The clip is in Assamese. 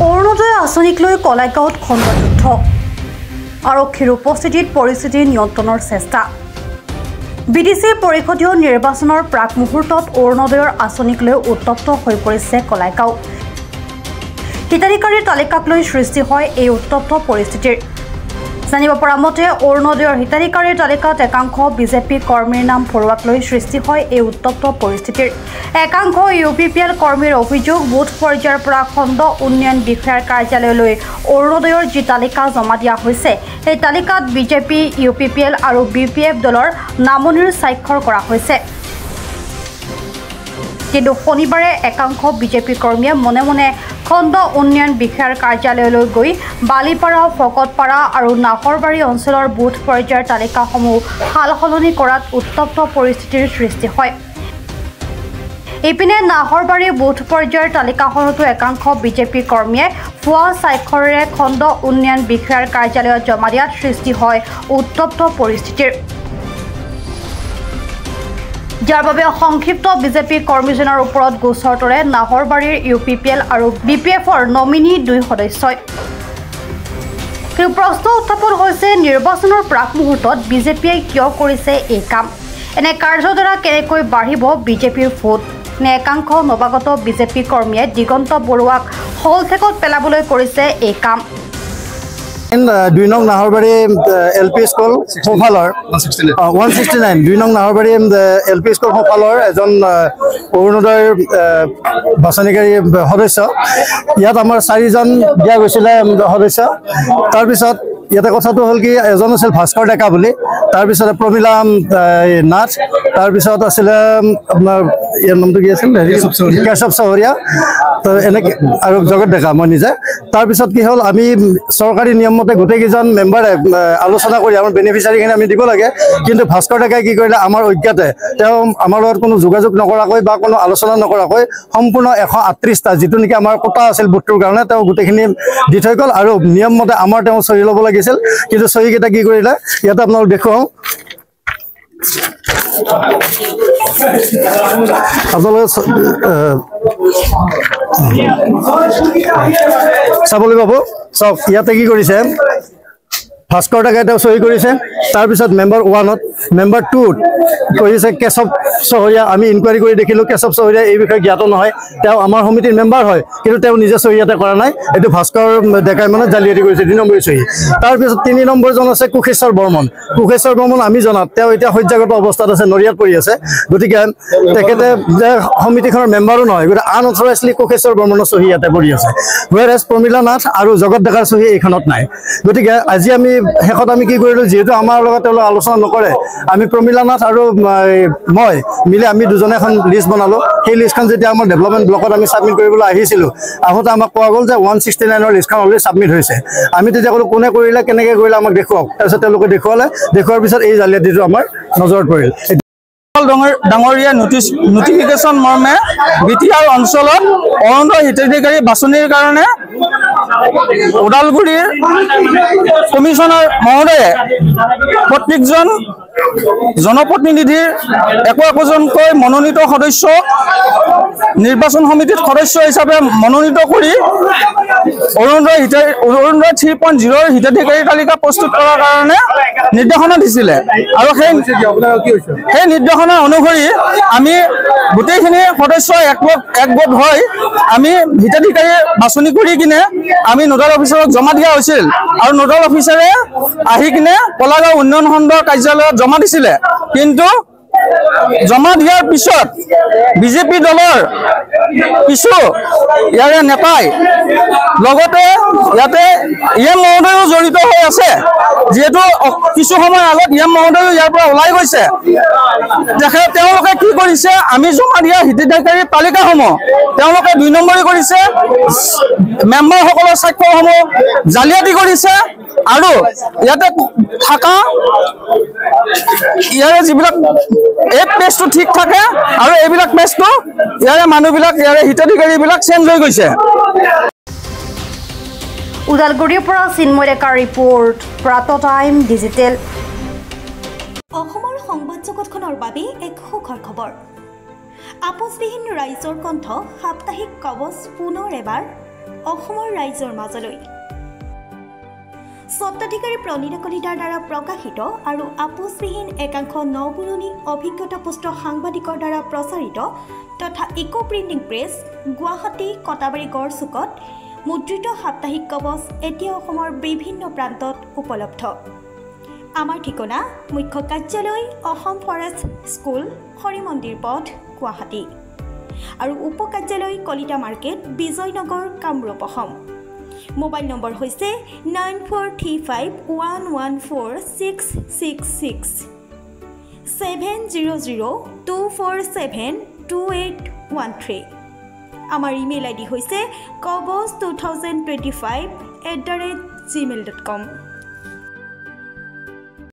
অৰুণোদয় আঁচনিক লৈ কলাইগাঁৱত খণ্ডযুদ্ধ আৰক্ষীৰ উপস্থিতিত পৰিস্থিতি নিয়ন্ত্ৰণৰ চেষ্টা বিডিচিৰ পৰিষদীয় নিৰ্বাচনৰ প্ৰাক মুহূৰ্তত অৰুণোদয়ৰ আঁচনিক লৈ উত্তপ্ত হৈ পৰিছে কলাইগাঁও হিতাধিকাৰীৰ তালিকাক লৈ সৃষ্টি হয় এই উত্তপ্ত পৰিস্থিতিৰ জানিব পৰা মতে অৰুণোদয়ৰ হিতাধিকাৰীৰ তালিকাত একাংশ বিজেপি কৰ্মীৰ নাম ভৰোৱাক লৈ সৃষ্টি হয় এই উত্তপ্ত পৰিস্থিতিৰ একাংশ ইউপিপিএল কৰ্মীৰ অভিযোগ বুথ পৰ্যায়ৰ পৰা খণ্ড উন্নয়ন বিষয়াৰ কাৰ্যালয়লৈ অৰুণোদয়ৰ যি তালিকা জমা দিয়া হৈছে এই তালিকাত বিজেপি ইউপিপিএল আৰু বিপিএফ দলৰ নামনিৰ স্বাক্ষৰ কৰা হৈছে কিন্তু শনিবাৰে একাংশ বিজেপি কৰ্মীয়ে মনে মনে খণ্ড উন্নয়ন বিষয়াৰ কাৰ্যালয়লৈ গৈ বালিপাৰা ফকতপাৰা আৰু নাহৰবাৰী অঞ্চলৰ বুথ পৰ্যায়ৰ তালিকাসমূহ সালসলনি কৰাত উত্তপ্ত পৰিস্থিতিৰ সৃষ্টি হয় ইপিনে নাহৰবাৰী বুথ পৰ্যায়ৰ তালিকাখনতো একাংশ বিজেপি কৰ্মীয়ে ভুৱা স্বাক্ষৰেৰে খণ্ড উন্নয়ন বিষয়াৰ কাৰ্যালয়ত জমা দিয়াত সৃষ্টি হয় উত্তপ্ত পৰিস্থিতিৰ যাৰ বাবে সংক্ষিপ্ত বিজেপি কৰ্মীজনৰ ওপৰত গোচৰ তৰে নাহৰবাৰীৰ ইউপিপিএল আৰু বিপিএফৰ নমিনী 2 সদস্যই প্ৰশ্ন উত্থাপন হৈছে নিৰ্বাচনৰ প্ৰাক মুহূৰ্তত বিজেপিয়ে কিয় কৰিছে এই কাম এনে কাৰ্যৰ দ্বাৰা কেনেকৈ বাঢ়িব বিজেপিৰ ভোট নে একাংশ নৱাগত বিজেপি কৰ্মীয়ে দিগন্ত বৰুৱাক হলঠেকত পেলাবলৈ কৰিছে এই কাম 2 নং নাহৰবাৰী এলপি স্কুল সোফালৰ 169 2 নং নাহৰবাৰী এলপি স্কুল সোফালৰ এজন অৰুণোদয় বাছনিকাৰী সদস্য ইয়াত আমাৰ 4 জন দিয়া গৈছিলে সদস্য তাৰ পিছত ইয়াতে কথাটো হ'ল কি এজন আছিল ভাস্কৰ ডেকা বুলি তাৰ পিছত প্ৰমিলা নাথ তাৰ পিছত আছিল আপোনাৰ ইয়াৰ নামটো কি আছিল কেশৱ চহৰীয়া তো এনেকৈ আৰু জগত ডেকা মই নিজে তাৰ পিছত কি হ'ল আমি চৰকাৰী নিয়ম মতে গোটেইকেইজন মেম্বাৰে আলোচনা কৰি আমাৰ বেনিফিচিয়াৰীখিনি আমি দিব লাগে কিন্তু ভাস্কৰ ডেকাই কি কৰিলে আমাৰ অজ্ঞাতে তেওঁ আমাৰ লগত কোনো যোগাযোগ নকৰাকৈ বা কোনো আলোচনা নকৰাকৈ সম্পূৰ্ণ 138টা যিটো নেকি আমাৰ কোটা আছিল বুথটোৰ কাৰণে তেওঁ গোটেইখিনি দি থৈ গ'ল আৰু নিয়ম মতে আমাৰ তেওঁ চহী ল'ব লাগিছিল কিন্তু চহীকেইটা কি কৰিলে ইয়াতে আপোনালোক দেখুৱাওঁ আপোনালোকে চাবলৈ পাব চাওক ইয়াতে কি কৰিছে ভাস্কৰ ডেকাই তেওঁ চহী কৰিছে তাৰপিছত মেম্বাৰ 1ত মেম্বাৰ 2ত কৰিছে কেশৱ চহৰীয়া আমি ইনকুৱাৰী কৰি দেখিলোঁ কেশৱ চহৰীয়া এই বিষয়ে জ্ঞাত নহয় তেওঁ আমাৰ সমিতিৰ মেম্বাৰ হয় কিন্তু তেওঁ নিজে চহী ইয়াতে কৰা নাই এইটো ভাস্কৰ ডেকাই মানে জালিয়াতি কৰিছে 2 নম্বৰী চহী তাৰপিছত 3 নম্বৰজন আছে কুশেশ্বৰ বৰ্মন আমি জনাত তেওঁ এতিয়া সজ্জাগত অৱস্থাত আছে নৰিয়াত পৰি আছে গতিকে তেখেতে যে সমিতিখনৰ মেম্বাৰো নহয় গতিকে আনঅথৰাইজলি কুশেশ্বৰ বৰ্মনৰ চহী ইয়াতে পৰি আছে ৱেৰাজ প্ৰমিলা নাথ আৰু জগত ডেকাৰ চহী এইখনত নাই গতিকে আজি আমি শেষত আমি কি কৰিলোঁ যিহেতু আমাৰ লগত তেওঁলোকে আলোচনা নকৰে আমি প্ৰমিলা নাথ আৰু মই মিলি আমি দুজনে এখন লিষ্ট বনালোঁ সেই লিষ্টখন যেতিয়া আমাৰ ডেভেলপমেণ্ট ব্লকত আমি ছাবমিট কৰিবলৈ আহিছিলোঁ আহোঁতে আমাক কোৱা গ'ল যে 169ৰ লিষ্টখন অলৰেডি ছাবমিট হৈছে আমি তেতিয়া ক'লোঁ কোনে কৰিলে কেনেকৈ কৰিলে আমাক দেখুৱাওক তাৰপিছত তেওঁলোকে দেখুওৱাৰ পিছত এই জালিয়াতিটো আমাৰ নজৰত পৰিল ডাঙৰীয়া নটিফিকেশ্যন মৰ্মে বিটিআৰ অঞ্চলত অৰুণোদয় হিতাধিকাৰী বাছনিৰ কাৰণে ওদালগুৰিৰ কমিশ্যনাৰ মহোদয়ে প্ৰত্যেকজন জনপ্ৰতিনিধিৰ একোজনকৈ মনোনীত সদস্য নিৰ্বাচন সমিতিত সদস্য হিচাপে মনোনীত কৰি অৰুণোদয় 3.0ৰ হিতাধিকাৰী তালিকা প্ৰস্তুত কৰাৰ কাৰণে নিৰ্দেশনা দিছিলে আৰু সেই নিৰ্দেশনা অনুসৰি আমি গোটেইখিনি সদস্য একগোট হৈ আমি হিতাধিকাৰী বাছনি কৰি কিনে আমি নোডাল অফিচাৰক জমা দিয়া হৈছিল আৰু নোডাল অফিচাৰে আহি কিনে কলাগাঁও উন্নয়ন খণ্ডৰ কাৰ্যালয়ত জমা দিছিলে কিন্তু জমা দিয়াৰ পিছত বিজেপি দলৰ কিছু ইয়াৰে নেতাই লগতে ইয়াতে ইএম মহোদয়ো জড়িত হৈ আছে যিহেতু কিছু সময় আগত ইএম মহোদয়ো ইয়াৰ পৰা ওলাই গৈছে তেওঁলোকে কি কৰিছে আমি জমা দিয়া হিতাধিকাৰীৰ তালিকাসমূহ তেওঁলোকে 2 নম্বৰী কৰিছে মেম্বাৰসকলৰ স্বাক্ষৰসমূহ জালিয়াতি কৰিছে আৰু ইয়াতে থকা ইয়াৰে যিবিলাক এই পেজটো ঠিক থাকে আৰু এইবিলাক পেজটো ইয়াৰে মানুহবিলাক ইয়াৰে হিতাধিকাৰীবিলাক চেঞ্জ হৈ গৈছে উদালগুৰিৰ পৰা চিন্ময় ডেকাৰ ৰিপৰ্ট প্ৰাত টাইম ডিজিটেল অসমৰ সংবাদ জগতখনৰ বাবে এক সুখৰ খবৰ আপোচবিহীন ৰাইজৰ কণ্ঠ সাপ্তাহিক কবচ পুনৰ এবাৰ অসমৰ ৰাইজৰ মাজলৈ। স্বত্বাধিকাৰী প্ৰণীতা কলিতাৰ দ্বাৰা প্ৰকাশিত আৰু আপোচবিহীন একাংশ নপুৰণি অভিজ্ঞতাপুষ্ট সাংবাদিকৰ দ্বাৰা প্ৰচাৰিত তথা eco printing press Guwahati Katabari গড়চুকত মুদ্ৰিত সাপ্তাহিক কবচ এতিয়া অসমৰ বিভিন্ন প্ৰান্তত উপলব্ধ। আমাৰ ঠিকনা মুখ্য কাৰ্যালয় অসম ফৰেষ্ট স্কুল হৰিমন্দিৰ পথ গুৱাহাটী আৰু উপ কাৰ্যালয় Kalita market Bijoynagar Kamrup Assam. Mobile number হৈছে 9435114666 7002472813। আমাৰ ইমেইল আইডি হৈছে kobos2025@gmail.com।